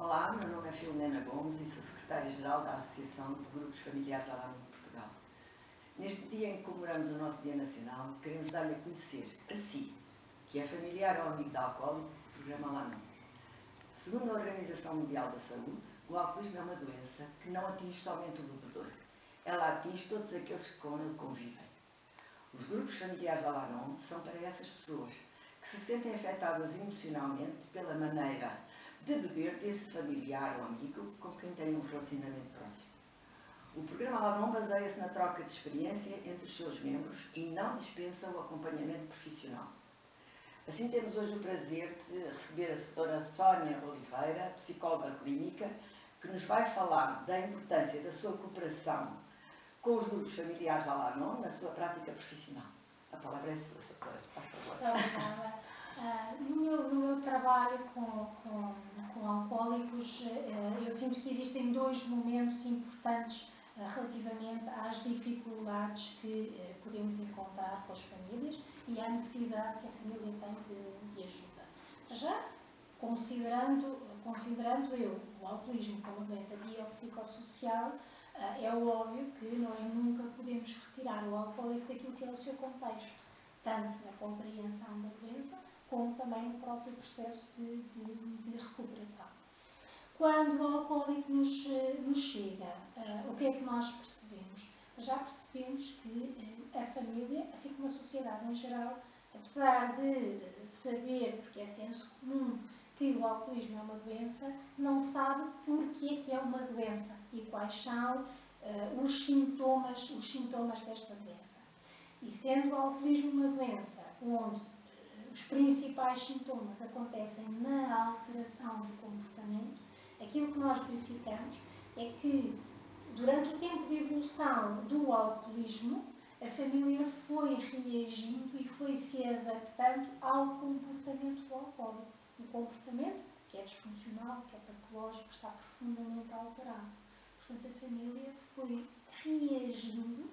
Olá, meu nome é Filomena Gomes e sou secretária-geral da Associação de Grupos Familiares Alarme de Portugal. Neste dia em que comemoramos o nosso Dia Nacional, queremos dar-lhe a conhecer a si, que é familiar ou amigo de alcoólico, o programa Alarme. Segundo a Organização Mundial da Saúde, o alcoolismo é uma doença que não atinge somente o bebedor. Ela atinge todos aqueles que com ele convivem. Os grupos familiares Alanon são para essas pessoas que se sentem afetadas emocionalmente pela maneira de beber desse familiar ou amigo com quem tem um relacionamento próximo. O programa Alanon baseia-se na troca de experiência entre os seus membros e não dispensa o acompanhamento profissional. Assim, temos hoje o prazer de receber a doutora Sónia Oliveira, psicóloga clínica, que nos vai falar da importância da sua cooperação com os grupos familiares Alanon na sua prática profissional. A palavra é sua, doutora, faz favor. Obrigada. No meu trabalho com alcoólicos, eu sinto que existem dois momentos importantes relativamente às dificuldades que podemos encontrar com as famílias e à necessidade que a família tem de ajuda. Já considerando eu o alcoolismo como doença biopsicossocial, é óbvio que nós nunca podemos retirar o alcoólico daquilo que é o seu contexto, tanto na compreensão da doença, como também no próprio processo de recuperação. Quando o alcoólico nos chega, o que é que nós percebemos? Já percebemos que a família, assim como a sociedade em geral, apesar de saber, porque é senso comum, que o alcoolismo é uma doença, não sabe porque é uma doença e quais são os sintomas desta doença. E sendo o alcoolismo uma doença onde os principais sintomas acontecem na alteração do comportamento, aquilo que nós verificamos é que durante o tempo de evolução do alcoolismo, a família foi reagindo e foi se adaptando ao comportamento do alcoólico. O comportamento, que é disfuncional, que é patológico, que está profundamente alterado. Portanto, a família foi reagindo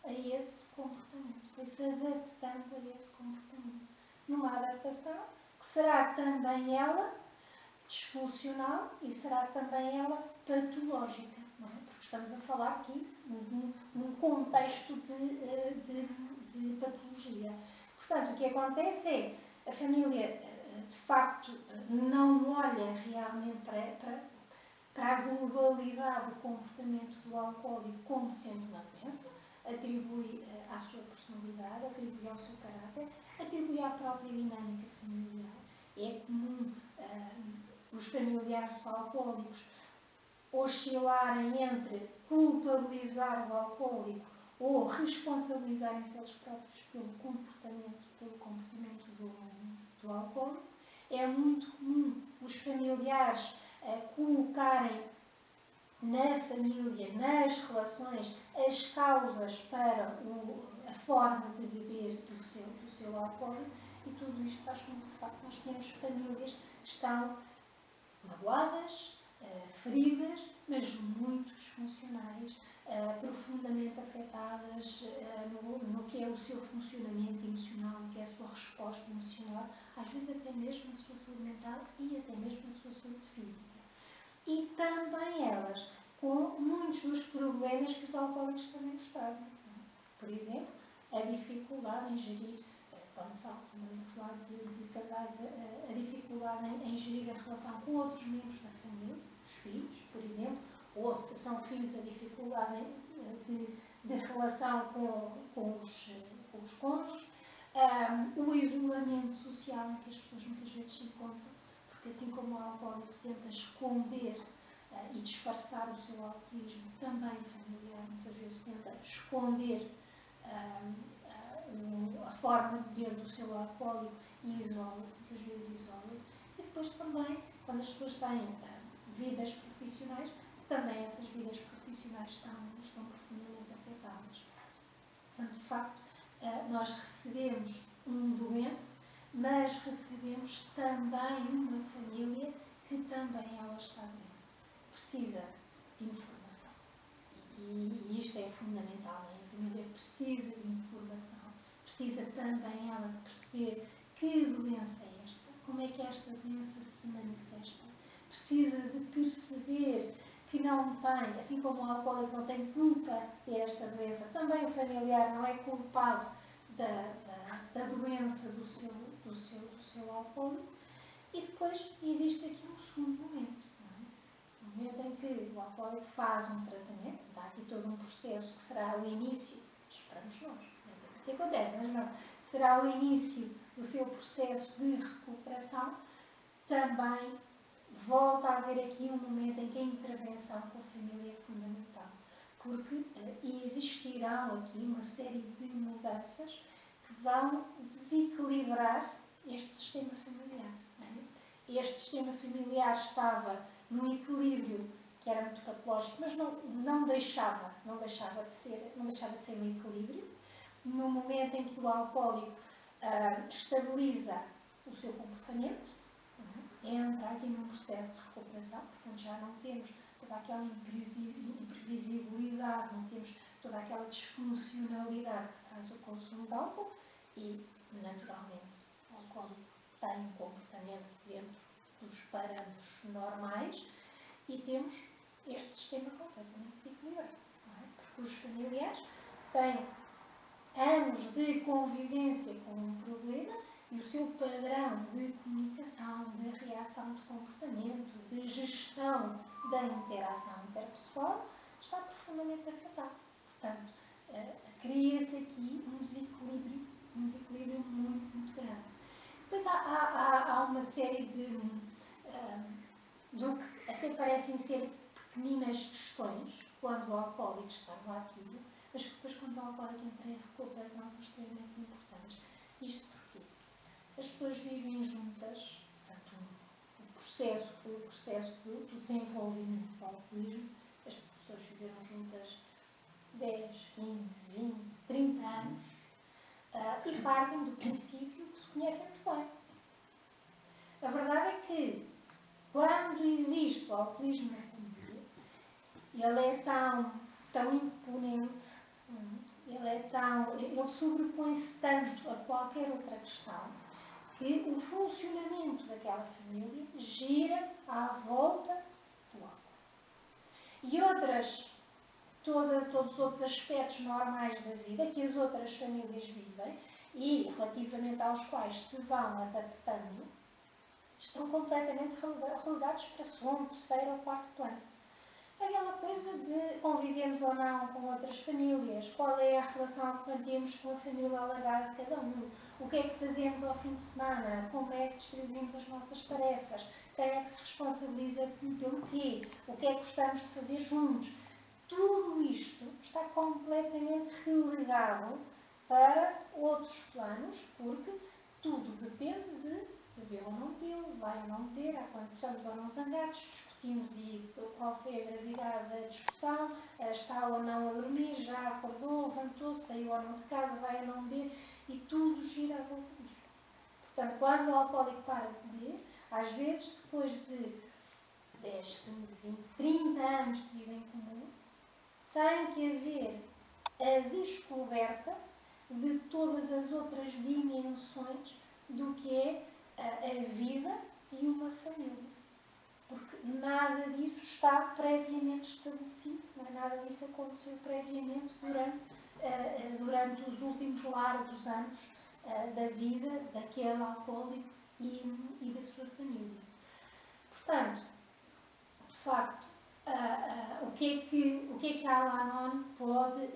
a esse comportamento, foi-se adaptando a esse comportamento. Numa adaptação que será também ela disfuncional e será também ela patológica, não é? Porque estamos a falar aqui num contexto de patologia. Portanto, o que acontece é a família, de facto, não olha realmente para a globalidade do comportamento do alcoólico como sendo uma doença, atribui à sua personalidade, atribui ao seu caráter, atribui à própria dinâmica familiar. É comum os familiares dos alcoólicos oscilarem entre culpabilizar o alcoólico ou responsabilizarem-se eles próprios pelo comportamento do alcoólico. É muito comum os familiares colocarem na família, nas relações, as causas para a forma de beber do seu alcoólico, e tudo isto faz com que, de facto, nós tenhamos famílias que estão magoadas, feridas, mas muito disfuncionais, profundamente afetadas no que é o seu funcionamento emocional, no que é a sua resposta emocional, às vezes até mesmo na sua saúde mental e até mesmo na sua saúde física. E também elas com muitos dos problemas que os alcoólicos também nos trazem. Por exemplo, a dificuldade em gerir, quando estamos a falar de casais, a dificuldade em gerir a relação com outros membros da família, os filhos, por exemplo, ou se são filhos, a dificuldade de relação com os cônjuges, o isolamento social em que as pessoas muitas vezes se encontram, porque assim como o alcoólico tenta esconder e disfarçar o seu alcoolismo, também familiar muitas vezes tenta esconder a forma de beber do seu alcoólico e isola-se, muitas vezes isola-se. E depois também, quando as pessoas têm vidas profissionais, também essas vidas profissionais estão profundamente afetadas. Portanto, de facto, nós recebemos um doente, mas recebemos também uma família que também ela está doente. Precisa de informação. E isto é fundamental. A família precisa de informação. Precisa também ela de perceber que doença é esta, como é que esta doença se manifesta. precisa de perceber que não tem, assim como o alcoólico não tem culpa desta doença, também o familiar não é culpado da doença do seu alcoólico. E depois existe aqui um segundo momento. No momento em que o alcoólico faz um tratamento, dá aqui todo um processo que será o início, esperamos nós, o que acontece, mas não, será o início do seu processo de recuperação, também volta a haver aqui um momento em que a intervenção com a família é fundamental, porque existirão aqui uma série de mudanças que vão desequilibrar este sistema familiar. Este sistema familiar estava num equilíbrio que era muito patológico, mas não deixava de ser um equilíbrio. No momento em que o alcoólico estabiliza o seu comportamento, entra aqui num processo de recuperação, portanto já não temos toda aquela imprevisibilidade, não temos toda aquela disfuncionalidade que traz o consumo de álcool e, naturalmente, o alcoólico tem um comportamento dentro dos parâmetros normais e temos este sistema completamente desequilibrado, porque os familiares têm anos de convivência com um problema e o seu padrão de comunicação, de reação de comportamento, de gestão da interação interpessoal está profundamente afetado. Portanto, cria-se aqui um desequilíbrio muito, muito grande. Depois há uma série do que até parecem ser pequeninas questões quando o alcoólico está no ativo, mas que depois, quando o alcoólico entra em recuperação, são extremamente importantes. Isto porque as pessoas vivem juntas, portanto, o processo do desenvolvimento do alcoolismo, as pessoas viveram juntas 10, 15, 20, 30 anos e partem do princípio que se conhecem muito bem. A verdade é que, quando existe o alcoolismo na família, ele é tão imponente, ele sobrepõe-se tanto a qualquer outra questão, que o funcionamento daquela família gira à volta do álcool. E todos os outros aspectos normais da vida que as outras famílias vivem e relativamente aos quais se vão adaptando, estão completamente relegados para segundo, terceiro ou quarto plano. Aquela coisa de convivemos ou não com outras famílias, qual é a relação que mantemos com a família alargada de cada um, o que é que fazemos ao fim de semana, como é que distribuímos as nossas tarefas, quem é que se responsabiliza pelo quê, o que é que gostamos de fazer juntos. Tudo isto está completamente relegado para outros planos, porque tudo depende de bebeu ou não bebeu, vai ou não ter, há quantos anos ou não zangados, discutimos e qual foi a gravidade da discussão, está ou não a dormir, já acordou, levantou-se, saiu ou não de casa, vai ou não beber, e tudo gira à volta disto. Portanto, quando o alcoólico para de beber, às vezes, depois de 10, 15, 20, 30 anos de vida em comum, tem que haver a descoberta de todas as outras dimensões do que é a vida de uma família. Porque nada disso está previamente estabelecido, nada disso aconteceu previamente durante os últimos largos anos da vida daquele alcoólico e da sua família. Portanto, de facto, o que é que a Al-Anon pode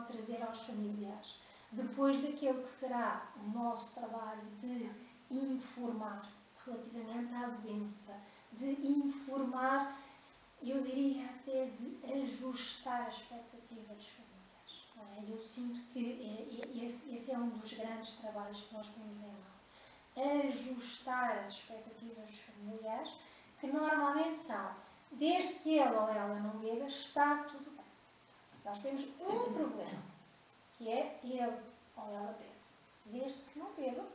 trazer aos familiares? Depois daquele que será o nosso trabalho de informar relativamente à doença, de informar, eu diria até de ajustar a expectativa dos familiares. Eu sinto que esse é um dos grandes trabalhos que nós temos em mão. Ajustar as expectativas dos familiares, que normalmente são, desde que ele ou ela não beba, está tudo bem. Nós temos um problema, que é ele ou ela bebe. Desde que não beba,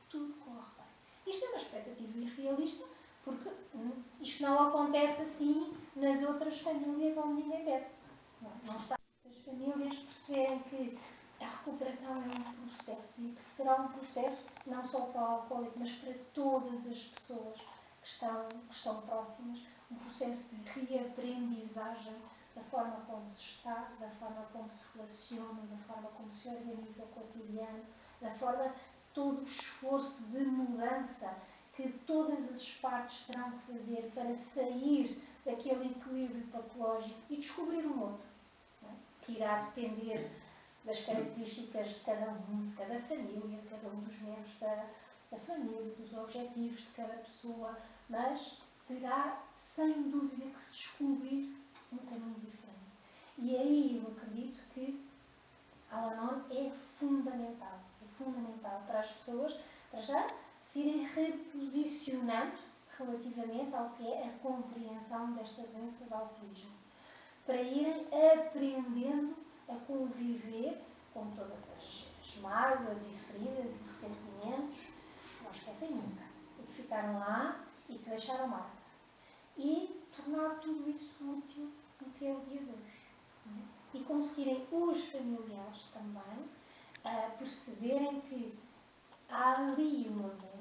tudo corre bem. Isto é uma expectativa irrealista, porque isto não acontece assim nas outras famílias onde ninguém bebe. Não está. As famílias perceberem que a recuperação é um processo e que será um processo não só para o alcoólico, mas para todas as pessoas que estão próximas, um processo de reaprendizagem da forma como se está, da forma como se relaciona, da forma como se organiza o cotidiano, da forma de todo o esforço de mudança que todas as partes terão que fazer para sair daquele equilíbrio patológico e descobrir um outro, não é? Que irá depender das características de cada um, de cada família, de cada um dos membros da família, dos objetivos de cada pessoa, mas terá, sem dúvida, que se descobrir um caminho diferente. E aí eu acredito que a Al-Anon é fundamental para as pessoas, para já, se irem reposicionando relativamente ao que é a compreensão desta doença do alcoolismo, para irem aprendendo a conviver com todas as mágoas e feridas e ressentimentos que não esquecem nunca, e que ficaram lá e que deixaram marca. E tornar tudo isso útil no que é o dia de hoje. Não é? E conseguirem os familiares também perceberem que há ali uma doença,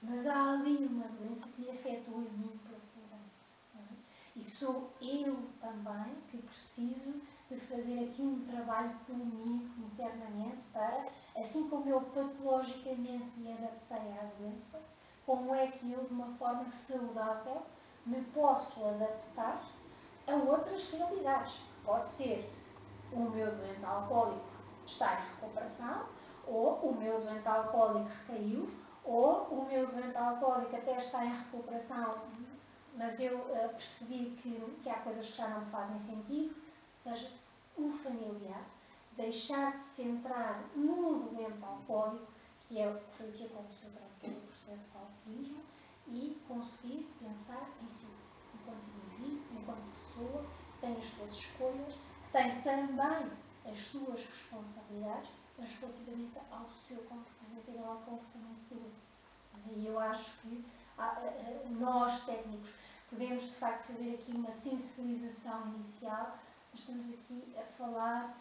mas há ali uma doença que lhe afetou e muito profundamente. E sou eu também que preciso de fazer aqui um trabalho comigo internamente para, assim como eu patologicamente me adaptei à doença, como é que eu, de uma forma saudável, me posso adaptar a outras realidades. Pode ser o meu doente alcoólico está em recuperação, ou o meu doente alcoólico recaiu, ou o meu doente alcoólico até está em recuperação, mas eu percebi que há coisas que já não me fazem sentido, ou seja, o familiar, deixar de centrar no doente alcoólico, que foi o que aconteceu durante todo o processo de alcoolismo, e conseguir pensar em si, enquanto indivíduo, enquanto pessoa, que tem as suas escolhas, que tem também as suas responsabilidades, mas relativamente ao seu comportamento e não ao comportamento do outro. E eu acho que nós, técnicos, podemos de facto fazer aqui uma sensibilização inicial, mas estamos aqui a falar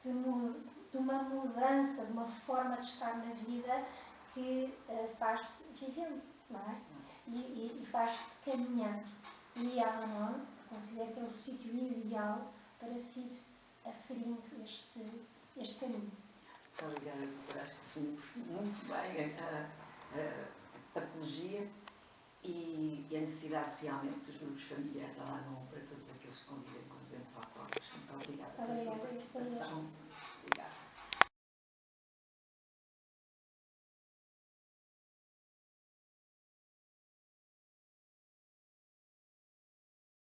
de uma mudança, de uma forma de estar na vida que faz-se vivendo, não é? E faz-se caminhando. E a Al-Anon considero que é o sítio ideal para se ir aferindo este caminho. Muito obrigada, doutora. Acho que assumimos muito bem a patologia e a necessidade realmente dos grupos familiares da Al-Anon para todos aqueles que convivem com o doente